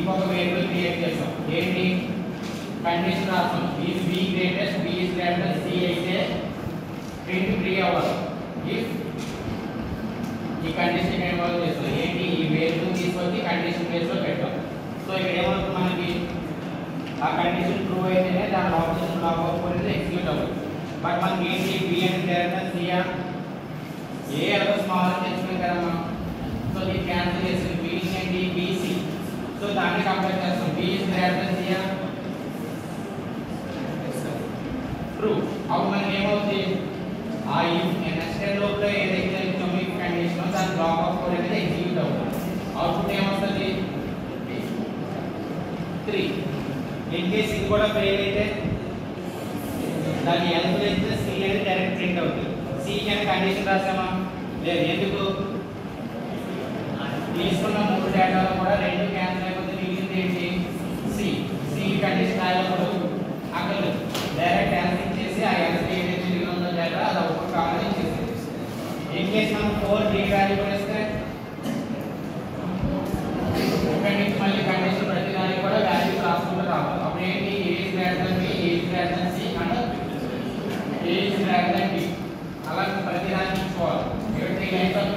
ఇంకొక variable create చేస్తాం. ఏంటి కండిషన్ రాస్తాం. If b greatest b is greater than c అయితే ప్రింట్ ఫ్రీ అవ్వాలి. ఇఫ్ ఈ కండిషన్ ఇన్వాల్వ్ చేస్తాం. ఏంటి ఈ వేరియబుల్ తీసుకొచ్చి కండిషన్ బేస్ లో పెట్టాం. సో ఇక్కడ ఏమవుతుంది మనకి ఆ కండిషన్ ట్రూ అయితేనే దాని ఆపరేషన్ లాగ్ అవ్వకపోతే ఎగ్జిక్యూట్ అవ్వదు. బట్ మనకి ఏంటి b అంటే గ్రేటర్ దెన్ c ఏ అలా స్మాల్ అని తెచ్చుకోం కదా మనం. సో ఇది క్యాన్సిల్ చేసి b ఏంటి bc. సో దాన్ని కంపేర్ చేస్తాం. b is greater than c true. అప్పుడు మనకి ఏమవుతుంది ఆ ఇఫ్ నెక్స్ట్ లోపల ఏదైతే ఇచ్చామో ఈ కండిషన్ దాని బ్లాక్ ఆఫ్ కోడ్ అనేది ఎగ్జిక్యూట్ అవుతుంది. అవుట్పుట్ ఏమొస్తుంది 3. ఇన్ కేస్ ఇది కూడా ఫెయిల్ అయితే దాని ఎల్స్ అయితే సి అనేది డైరెక్ట్ ప్రింట్ అవుతుంది. సి కి కండిషన్ రాసామా లేదు. ఎందుకు తీసుకున్న 3 డేటాలో కూడా 2 క్యాన్సిల్ అయిపోతే మిగిలింది ఏంటి సి. సి కండిషన్ రాయప్పుడు అక్కడ డైరెక్ట్ ఆన్సర్ చేసి ఆ ఆన్సర్ ఏదైతే మిగిలి ఉందో డేటా అది అవుట్పుట్ కావాలని ఇచ్చేసి ఇన్ కేస్ మనం 4 డి వాల్యూ వేస్తే ఇక్కడ నుంచి మళ్ళీ కండిషన్ ప్రతి దానికి కూడా వాల్యూ రాసుకుంటూ రావాలి. అప్పుడు ఏంటి A is greater than B A is greater than C and A is greater than D అలా ప్రతి దానికి ఇచ్చుకోవాలి. ఇక్కడ 3 లైన్స్ ఆఫ్